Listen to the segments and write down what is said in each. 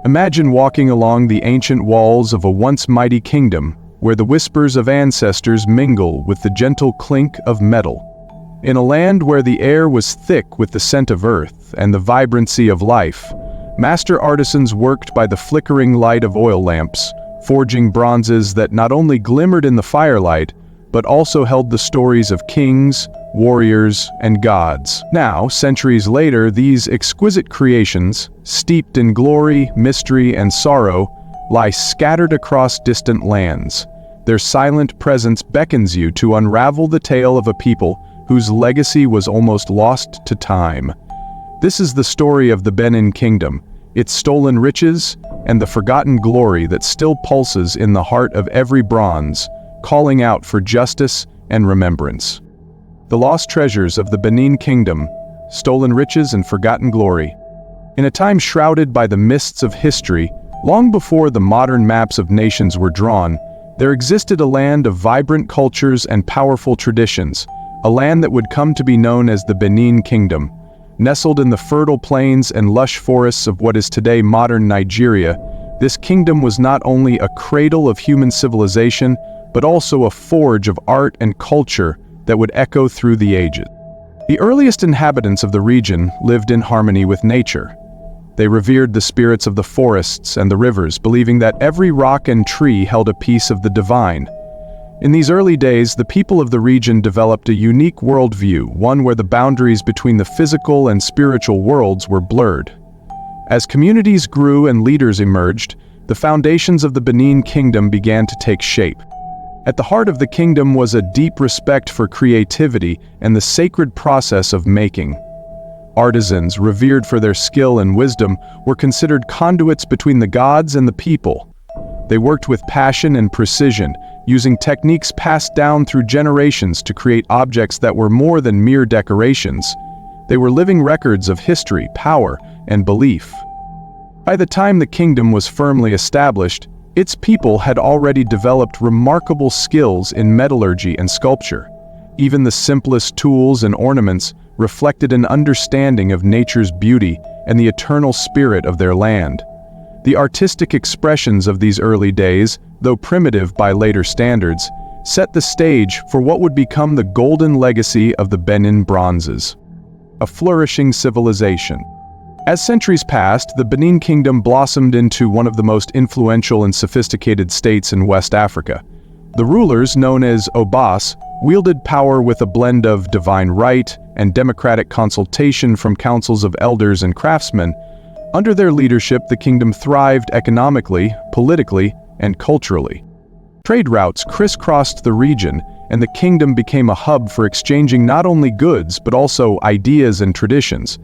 Imagine walking along the ancient walls of a once mighty kingdom, where the whispers of ancestors mingle with the gentle clink of metal. In a land where the air was thick with the scent of earth and the vibrancy of life, master artisans worked by the flickering light of oil lamps, forging bronzes that not only glimmered in the firelight, but also held the stories of kings, warriors, and gods. Now, centuries later, these exquisite creations, steeped in glory, mystery, and sorrow, lie scattered across distant lands. Their silent presence beckons you to unravel the tale of a people whose legacy was almost lost to time. This is the story of the Benin Kingdom, its stolen riches, and the forgotten glory that still pulses in the heart of every bronze, calling out for justice and remembrance. The lost treasures of the Benin Kingdom, stolen riches and forgotten glory. In a time shrouded by the mists of history, long before the modern maps of nations were drawn, there existed a land of vibrant cultures and powerful traditions, a land that would come to be known as the Benin Kingdom. Nestled in the fertile plains and lush forests of what is today modern Nigeria, this kingdom was not only a cradle of human civilization, but also a forge of art and culture that would echo through the ages. The earliest inhabitants of the region lived in harmony with nature. They revered the spirits of the forests and the rivers, believing that every rock and tree held a piece of the divine. In these early days, the people of the region developed a unique worldview, one where the boundaries between the physical and spiritual worlds were blurred. As communities grew and leaders emerged, the foundations of the Benin Kingdom began to take shape. At the heart of the kingdom was a deep respect for creativity and the sacred process of making. Artisans, revered for their skill and wisdom, were considered conduits between the gods and the people. They worked with passion and precision, using techniques passed down through generations to create objects that were more than mere decorations. They were living records of history, power, and belief. By the time the kingdom was firmly established, its people had already developed remarkable skills in metallurgy and sculpture. Even the simplest tools and ornaments reflected an understanding of nature's beauty and the eternal spirit of their land. The artistic expressions of these early days, though primitive by later standards, set the stage for what would become the golden legacy of the Benin Bronzes, a flourishing civilization. As centuries passed, the Benin Kingdom blossomed into one of the most influential and sophisticated states in West Africa. The rulers, known as Obas, wielded power with a blend of divine right and democratic consultation from councils of elders and craftsmen. Under their leadership, the kingdom thrived economically, politically, and culturally. Trade routes crisscrossed the region, and the kingdom became a hub for exchanging not only goods but also ideas and traditions.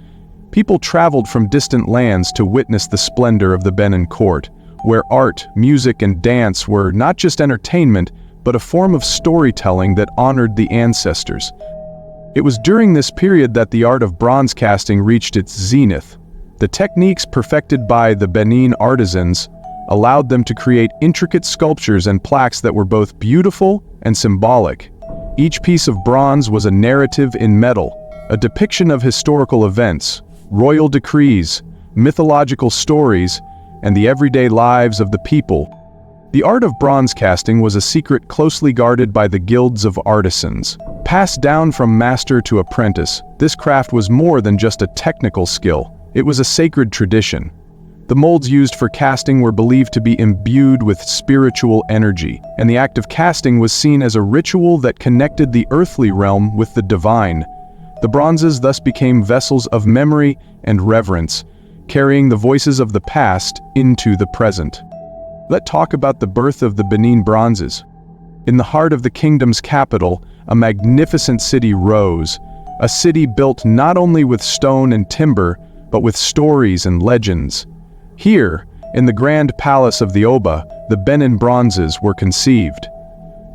People traveled from distant lands to witness the splendor of the Benin court, where art, music, and dance were not just entertainment, but a form of storytelling that honored the ancestors. It was during this period that the art of bronze casting reached its zenith. The techniques perfected by the Benin artisans allowed them to create intricate sculptures and plaques that were both beautiful and symbolic. Each piece of bronze was a narrative in metal, a depiction of historical events, royal decrees, mythological stories, and the everyday lives of the people. The art of bronze casting was a secret closely guarded by the guilds of artisans. Passed down from master to apprentice, this craft was more than just a technical skill. It was a sacred tradition. The molds used for casting were believed to be imbued with spiritual energy, and the act of casting was seen as a ritual that connected the earthly realm with the divine. The bronzes thus became vessels of memory and reverence, carrying the voices of the past into the present. Let's talk about the birth of the Benin Bronzes. In the heart of the kingdom's capital, a magnificent city rose, a city built not only with stone and timber, but with stories and legends. Here, in the grand palace of the Oba, the Benin Bronzes were conceived.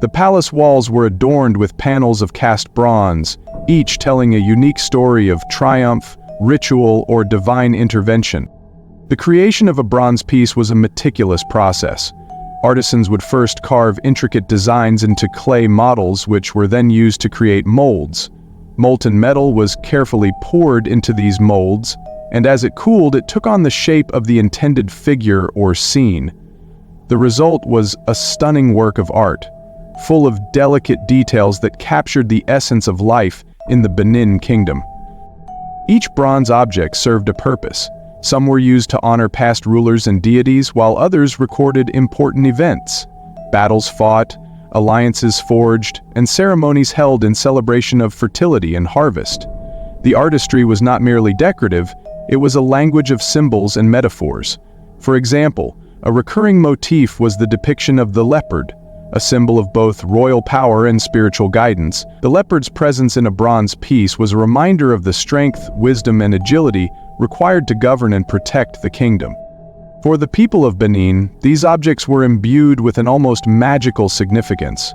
The palace walls were adorned with panels of cast bronze, each telling a unique story of triumph, ritual, or divine intervention. The creation of a bronze piece was a meticulous process. Artisans would first carve intricate designs into clay models, which were then used to create molds. Molten metal was carefully poured into these molds, and as it cooled, it took on the shape of the intended figure or scene. The result was a stunning work of art, full of delicate details that captured the essence of life in the Benin Kingdom. Each bronze object served a purpose. Some were used to honor past rulers and deities, while others recorded important events, battles fought, alliances forged, and ceremonies held in celebration of fertility and harvest. The artistry was not merely decorative, it was a language of symbols and metaphors. For example, a recurring motif was the depiction of the leopard, a symbol of both royal power and spiritual guidance. The leopard's presence in a bronze piece was a reminder of the strength, wisdom, and agility required to govern and protect the kingdom. For the people of Benin, these objects were imbued with an almost magical significance.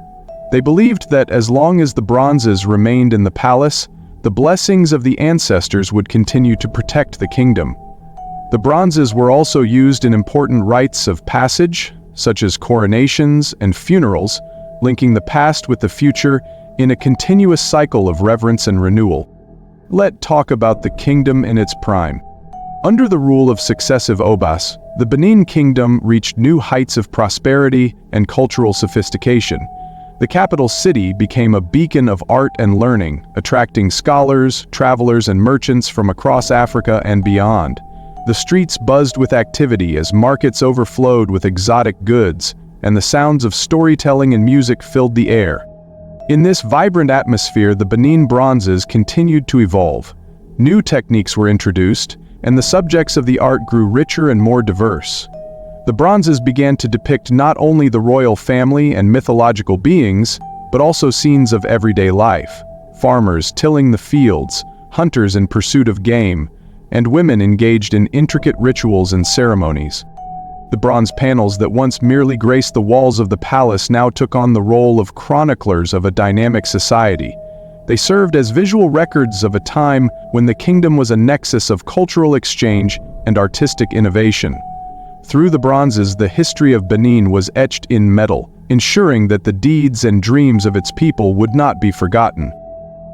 They believed that as long as the bronzes remained in the palace, the blessings of the ancestors would continue to protect the kingdom. The bronzes were also used in important rites of passage, such as coronations and funerals, linking the past with the future in a continuous cycle of reverence and renewal. Let's talk about the kingdom in its prime. Under the rule of successive Obas, the Benin Kingdom reached new heights of prosperity and cultural sophistication. The capital city became a beacon of art and learning, attracting scholars, travelers, and merchants from across Africa and beyond. The streets buzzed with activity as markets overflowed with exotic goods, and the sounds of storytelling and music filled the air. In this vibrant atmosphere, the Benin Bronzes continued to evolve. New techniques were introduced, and the subjects of the art grew richer and more diverse. The bronzes began to depict not only the royal family and mythological beings, but also scenes of everyday life: farmers tilling the fields, hunters in pursuit of game, and women engaged in intricate rituals and ceremonies. The bronze panels that once merely graced the walls of the palace now took on the role of chroniclers of a dynamic society. They served as visual records of a time when the kingdom was a nexus of cultural exchange and artistic innovation. Through the bronzes, the history of Benin was etched in metal, ensuring that the deeds and dreams of its people would not be forgotten.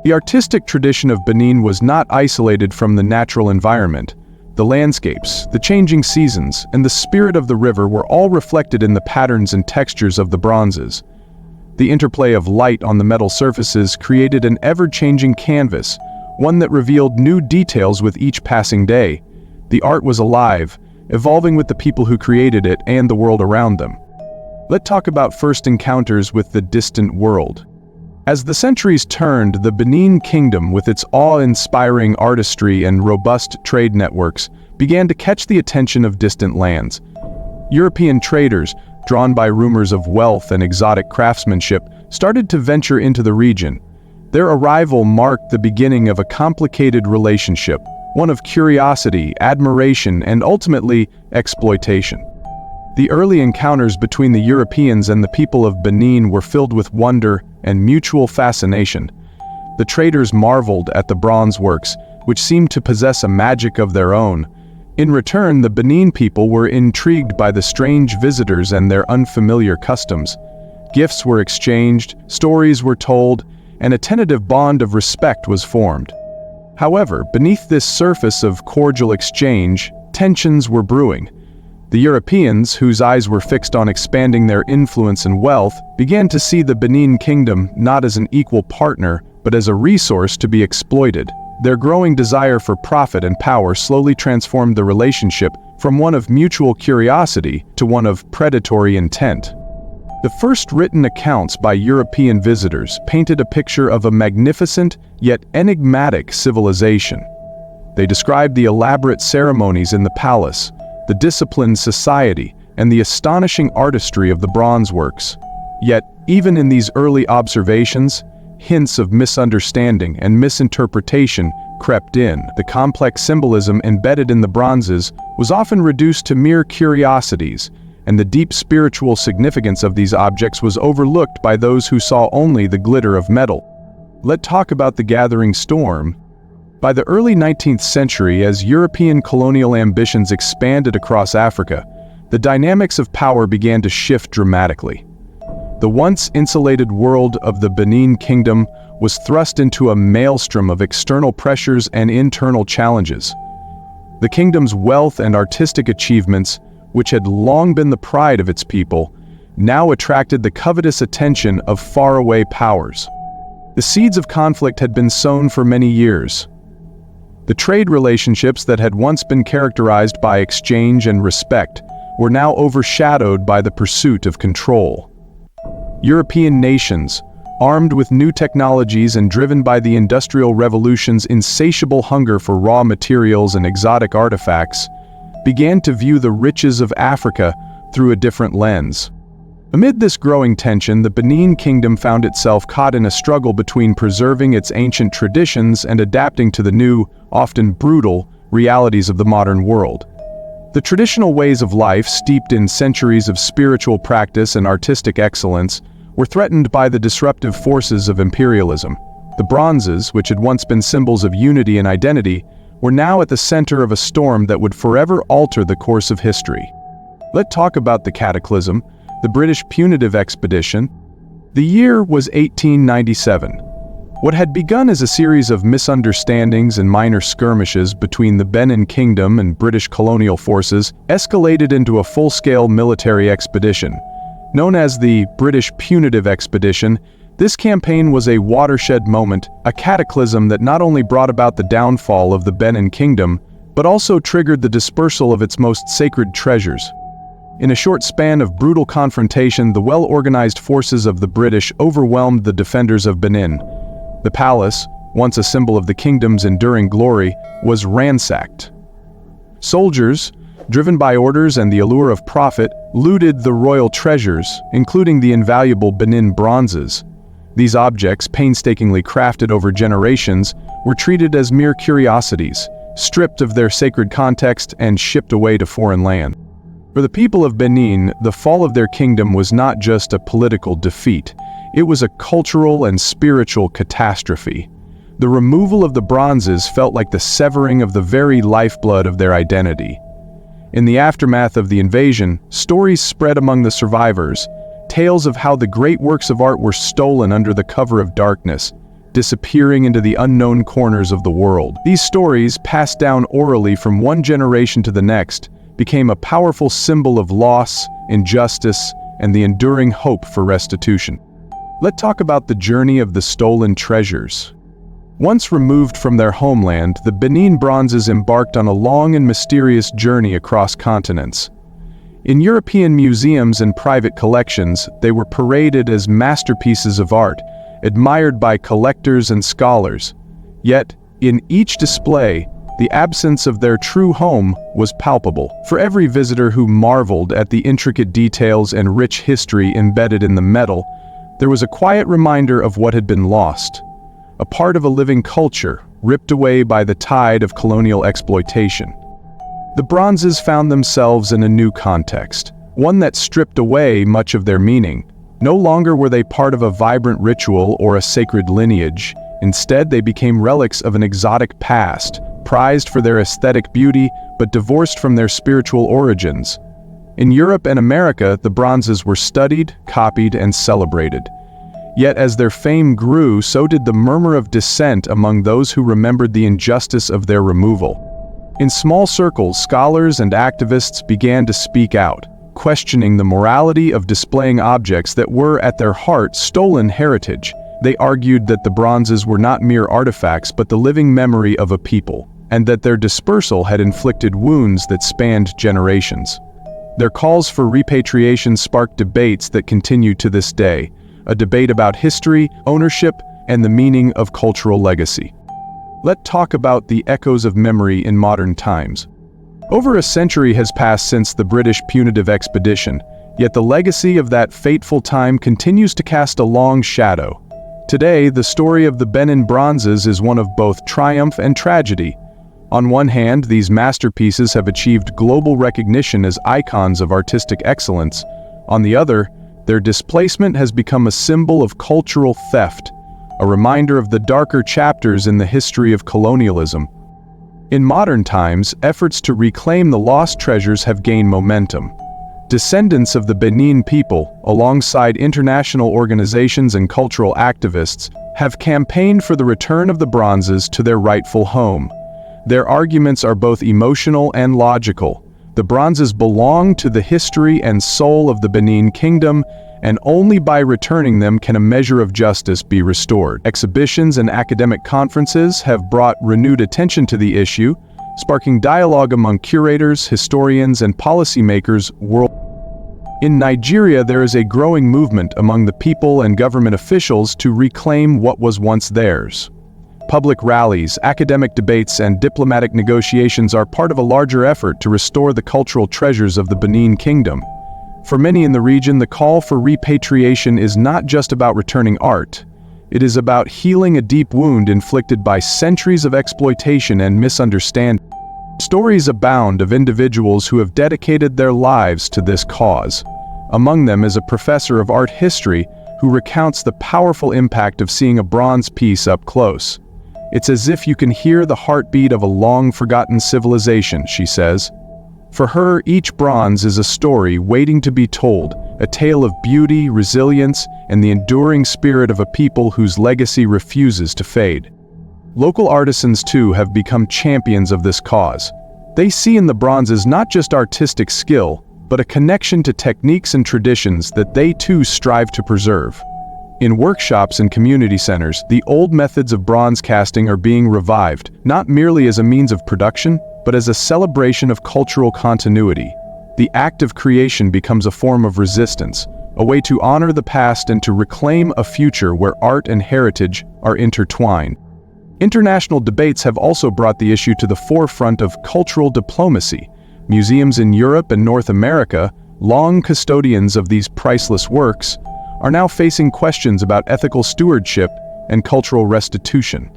The artistic tradition of Benin was not isolated from the natural environment. The landscapes, the changing seasons, and the spirit of the river were all reflected in the patterns and textures of the bronzes. The interplay of light on the metal surfaces created an ever-changing canvas, one that revealed new details with each passing day. The art was alive, evolving with the people who created it and the world around them. Let's talk about first encounters with the distant world. As the centuries turned, the Benin Kingdom, with its awe-inspiring artistry and robust trade networks, began to catch the attention of distant lands. European traders, drawn by rumors of wealth and exotic craftsmanship, started to venture into the region. Their arrival marked the beginning of a complicated relationship, one of curiosity, admiration, and ultimately, exploitation. The early encounters between the Europeans and the people of Benin were filled with wonder and mutual fascination. The traders marveled at the bronze works, which seemed to possess a magic of their own. In return, the Benin people were intrigued by the strange visitors and their unfamiliar customs. Gifts were exchanged, stories were told, and a tentative bond of respect was formed. However, beneath this surface of cordial exchange, tensions were brewing. The Europeans, whose eyes were fixed on expanding their influence and wealth, began to see the Benin Kingdom not as an equal partner, but as a resource to be exploited. Their growing desire for profit and power slowly transformed the relationship from one of mutual curiosity to one of predatory intent. The first written accounts by European visitors painted a picture of a magnificent yet enigmatic civilization. They described the elaborate ceremonies in the palace, the disciplined society, and the astonishing artistry of the bronze works. Yet, even in these early observations, hints of misunderstanding and misinterpretation crept in. The complex symbolism embedded in the bronzes was often reduced to mere curiosities, and the deep spiritual significance of these objects was overlooked by those who saw only the glitter of metal. Let's talk about the gathering storm. By the early 19th century, as European colonial ambitions expanded across Africa, the dynamics of power began to shift dramatically. The once insulated world of the Benin Kingdom was thrust into a maelstrom of external pressures and internal challenges. The kingdom's wealth and artistic achievements, which had long been the pride of its people, now attracted the covetous attention of faraway powers. The seeds of conflict had been sown for many years. The trade relationships that had once been characterized by exchange and respect were now overshadowed by the pursuit of control. European nations, armed with new technologies and driven by the Industrial Revolution's insatiable hunger for raw materials and exotic artifacts, began to view the riches of Africa through a different lens. Amid this growing tension, the Benin Kingdom found itself caught in a struggle between preserving its ancient traditions and adapting to the new, often brutal, realities of the modern world. The traditional ways of life, steeped in centuries of spiritual practice and artistic excellence, were threatened by the disruptive forces of imperialism. The Bronzes, which had once been symbols of unity and identity, were now at the center of a storm that would forever alter the course of history. Let's talk about the cataclysm, the British punitive expedition. The year was 1897. What had begun as a series of misunderstandings and minor skirmishes between the Benin Kingdom and British colonial forces escalated into a full-scale military expedition. Known as the British Punitive Expedition, this campaign was a watershed moment, a cataclysm that not only brought about the downfall of the Benin Kingdom, but also triggered the dispersal of its most sacred treasures. In a short span of brutal confrontation, the well-organized forces of the British overwhelmed the defenders of Benin. The palace, once a symbol of the kingdom's enduring glory, was ransacked. Soldiers, driven by orders and the allure of profit, looted the royal treasures, including the invaluable Benin Bronzes. These objects, painstakingly crafted over generations, were treated as mere curiosities, stripped of their sacred context and shipped away to foreign land. For the people of Benin, the fall of their kingdom was not just a political defeat, it was a cultural and spiritual catastrophe. The removal of the Bronzes felt like the severing of the very lifeblood of their identity. In the aftermath of the invasion, stories spread among the survivors, tales of how the great works of art were stolen under the cover of darkness, disappearing into the unknown corners of the world. These stories, passed down orally from one generation to the next, became a powerful symbol of loss, injustice, and the enduring hope for restitution. Let's talk about the journey of the stolen treasures. Once removed from their homeland, the Benin Bronzes embarked on a long and mysterious journey across continents. In European museums and private collections, they were paraded as masterpieces of art, admired by collectors and scholars. Yet, in each display, the absence of their true home was palpable. For every visitor who marveled at the intricate details and rich history embedded in the metal, there was a quiet reminder of what had been lost. A part of a living culture, ripped away by the tide of colonial exploitation. The Bronzes found themselves in a new context, one that stripped away much of their meaning. No longer were they part of a vibrant ritual or a sacred lineage. Instead, they became relics of an exotic past, prized for their aesthetic beauty, but divorced from their spiritual origins. In Europe and America, the Bronzes were studied, copied, and celebrated. Yet as their fame grew, so did the murmur of dissent among those who remembered the injustice of their removal. In small circles, scholars and activists began to speak out, questioning the morality of displaying objects that were, at their heart, stolen heritage. They argued that the Bronzes were not mere artifacts but the living memory of a people, and that their dispersal had inflicted wounds that spanned generations. Their calls for repatriation sparked debates that continue to this day, a debate about history, ownership, and the meaning of cultural legacy. Let's talk about the echoes of memory in modern times. Over a century has passed since the British punitive expedition, yet the legacy of that fateful time continues to cast a long shadow. Today, the story of the Benin Bronzes is one of both triumph and tragedy. On one hand, these masterpieces have achieved global recognition as icons of artistic excellence. On the other, their displacement has become a symbol of cultural theft, a reminder of the darker chapters in the history of colonialism. In modern times, efforts to reclaim the lost treasures have gained momentum. Descendants of the Benin people, alongside international organizations and cultural activists, have campaigned for the return of the Bronzes to their rightful home. Their arguments are both emotional and logical. The bronzes belong to the history and soul of the Benin Kingdom, and only by returning them can a measure of justice be restored. Exhibitions and academic conferences have brought renewed attention to the issue, sparking dialogue among curators, historians, and policymakers worldwide. In Nigeria, there is a growing movement among the people and government officials to reclaim what was once theirs. Public rallies, academic debates, and diplomatic negotiations are part of a larger effort to restore the cultural treasures of the Benin Kingdom. For many in the region, the call for repatriation is not just about returning art. It is about healing a deep wound inflicted by centuries of exploitation and misunderstanding. Stories abound of individuals who have dedicated their lives to this cause. Among them is a professor of art history who recounts the powerful impact of seeing a bronze piece up close. "It's as if you can hear the heartbeat of a long-forgotten civilization," she says. For her, each bronze is a story waiting to be told, a tale of beauty, resilience, and the enduring spirit of a people whose legacy refuses to fade. Local artisans, too, have become champions of this cause. They see in the bronzes not just artistic skill, but a connection to techniques and traditions that they too strive to preserve. In workshops and community centers, the old methods of bronze casting are being revived, not merely as a means of production, but as a celebration of cultural continuity. The act of creation becomes a form of resistance, a way to honor the past and to reclaim a future where art and heritage are intertwined. International debates have also brought the issue to the forefront of cultural diplomacy. Museums in Europe and North America, long custodians of these priceless works, are now facing questions about ethical stewardship and cultural restitution.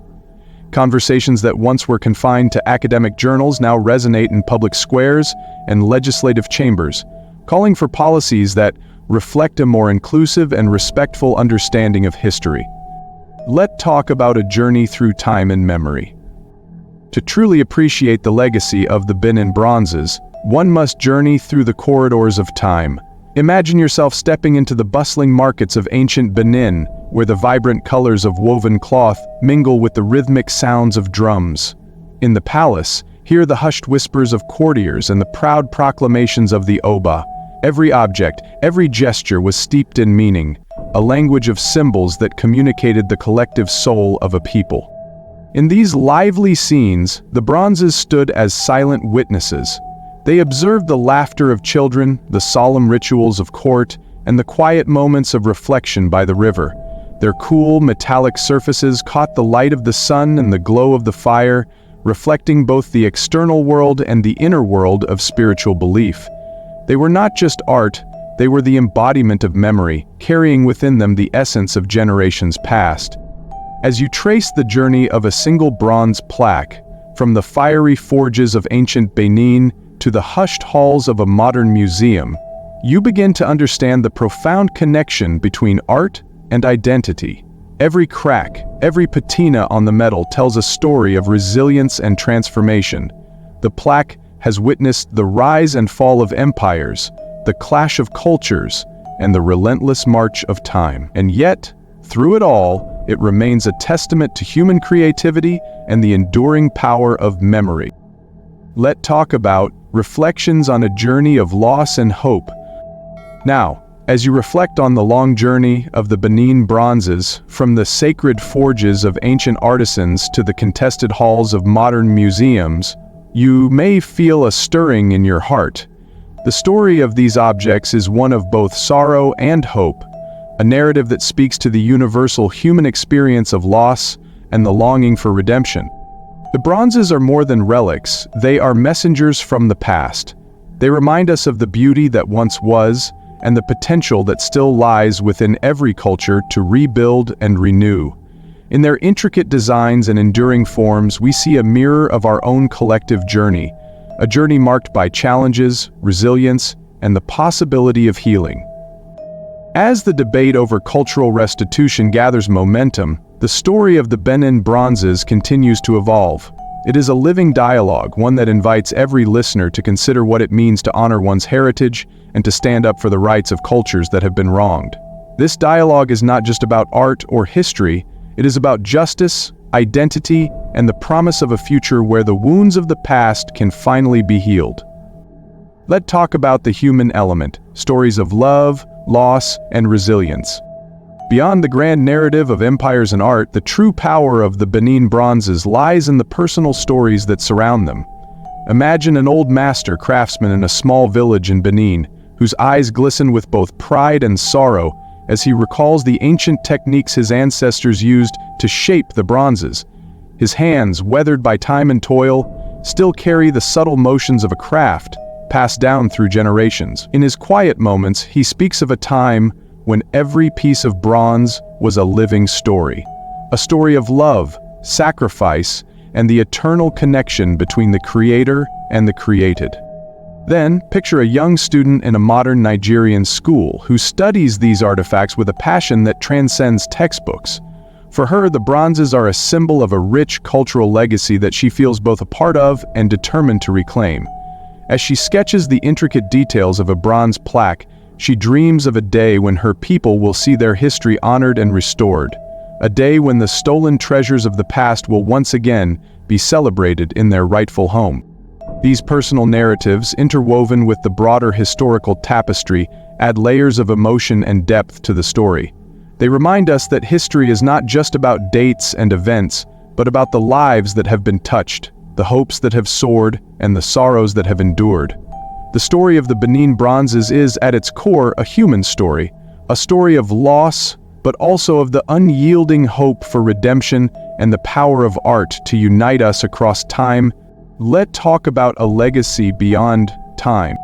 Conversations that once were confined to academic journals now resonate in public squares and legislative chambers, calling for policies that reflect a more inclusive and respectful understanding of history. Let's talk about a journey through time and memory. To truly appreciate the legacy of the Benin Bronzes, one must journey through the corridors of time. Imagine yourself stepping into the bustling markets of ancient Benin, where the vibrant colors of woven cloth mingle with the rhythmic sounds of drums. In the palace, hear the hushed whispers of courtiers and the proud proclamations of the Oba. Every object, every gesture was steeped in meaning, a language of symbols that communicated the collective soul of a people. In these lively scenes, the bronzes stood as silent witnesses. They observed the laughter of children, the solemn rituals of court, and the quiet moments of reflection by the river. Their cool, metallic surfaces caught the light of the sun and the glow of the fire, reflecting both the external world and the inner world of spiritual belief. They were not just art, they were the embodiment of memory, carrying within them the essence of generations past. As you trace the journey of a single bronze plaque, from the fiery forges of ancient Benin to the hushed halls of a modern museum, you begin to understand the profound connection between art and identity. Every crack, every patina on the metal tells a story of resilience and transformation. The plaque has witnessed the rise and fall of empires, the clash of cultures, and the relentless march of time. And yet, through it all, it remains a testament to human creativity and the enduring power of memory. Let's talk about reflections on a journey of loss and hope. Now, as you reflect on the long journey of the Benin Bronzes, from the sacred forges of ancient artisans to the contested halls of modern museums, you may feel a stirring in your heart. The story of these objects is one of both sorrow and hope, a narrative that speaks to the universal human experience of loss and the longing for redemption. The bronzes are more than relics, they are messengers from the past. They remind us of the beauty that once was, and the potential that still lies within every culture to rebuild and renew. In their intricate designs and enduring forms, we see a mirror of our own collective journey, a journey marked by challenges, resilience, and the possibility of healing. As the debate over cultural restitution gathers momentum, the story of the Benin Bronzes continues to evolve. It is a living dialogue, one that invites every listener to consider what it means to honor one's heritage and to stand up for the rights of cultures that have been wronged. This dialogue is not just about art or history, it is about justice, identity, and the promise of a future where the wounds of the past can finally be healed. Let's talk about the human element, stories of love, loss, and resilience. Beyond the grand narrative of empires and art, the true power of the Benin Bronzes lies in the personal stories that surround them. Imagine an old master craftsman in a small village in Benin, whose eyes glisten with both pride and sorrow as he recalls the ancient techniques his ancestors used to shape the bronzes. His hands, weathered by time and toil, still carry the subtle motions of a craft, passed down through generations. In his quiet moments, he speaks of a time when every piece of bronze was a living story. A story of love, sacrifice, and the eternal connection between the creator and the created. Then, picture a young student in a modern Nigerian school who studies these artifacts with a passion that transcends textbooks. For her, the bronzes are a symbol of a rich cultural legacy that she feels both a part of and determined to reclaim. As she sketches the intricate details of a bronze plaque, she dreams of a day when her people will see their history honored and restored. A day when the stolen treasures of the past will once again be celebrated in their rightful home. These personal narratives, interwoven with the broader historical tapestry, add layers of emotion and depth to the story. They remind us that history is not just about dates and events, but about the lives that have been touched, the hopes that have soared, and the sorrows that have endured. The story of the Benin Bronzes is, at its core, a human story, a story of loss, but also of the unyielding hope for redemption and the power of art to unite us across time. Let's talk about a legacy beyond time.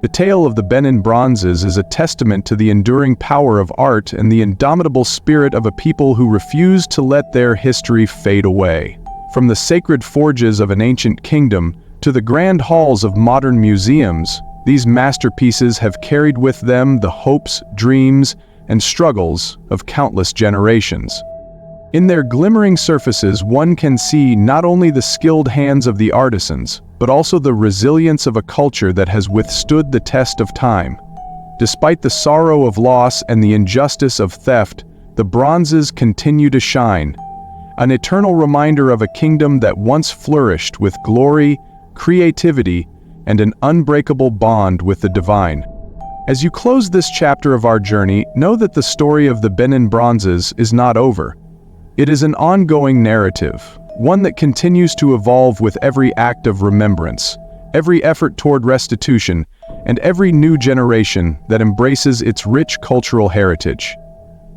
The tale of the Benin Bronzes is a testament to the enduring power of art and the indomitable spirit of a people who refuse to let their history fade away. From the sacred forges of an ancient kingdom to the grand halls of modern museums, these masterpieces have carried with them the hopes, dreams, and struggles of countless generations. In their glimmering surfaces, one can see not only the skilled hands of the artisans, but also the resilience of a culture that has withstood the test of time. Despite the sorrow of loss and the injustice of theft, the bronzes continue to shine, an eternal reminder of a kingdom that once flourished with glory, creativity, and an unbreakable bond with the divine. As you close this chapter of our journey, know that the story of the Benin Bronzes is not over. It is an ongoing narrative, one that continues to evolve with every act of remembrance, every effort toward restitution, and every new generation that embraces its rich cultural heritage.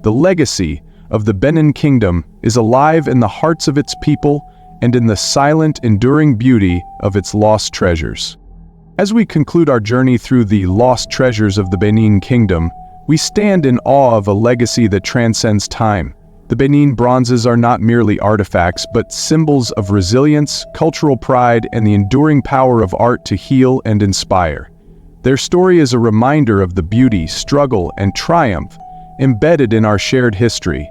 The legacy of the Benin Kingdom is alive in the hearts of its people and in the silent, enduring beauty of its lost treasures. As we conclude our journey through the lost treasures of the Benin Kingdom, we stand in awe of a legacy that transcends time. The Benin Bronzes are not merely artifacts, but symbols of resilience, cultural pride, and the enduring power of art to heal and inspire. Their story is a reminder of the beauty, struggle, and triumph embedded in our shared history.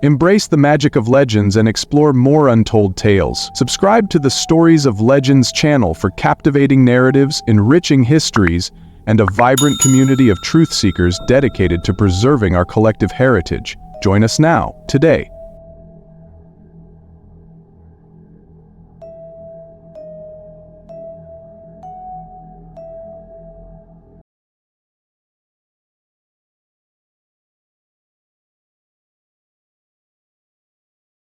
Embrace the magic of legends and explore more untold tales. Subscribe to the Stories of Legends channel for captivating narratives, enriching histories, and a vibrant community of truth seekers dedicated to preserving our collective heritage. Join us now, today,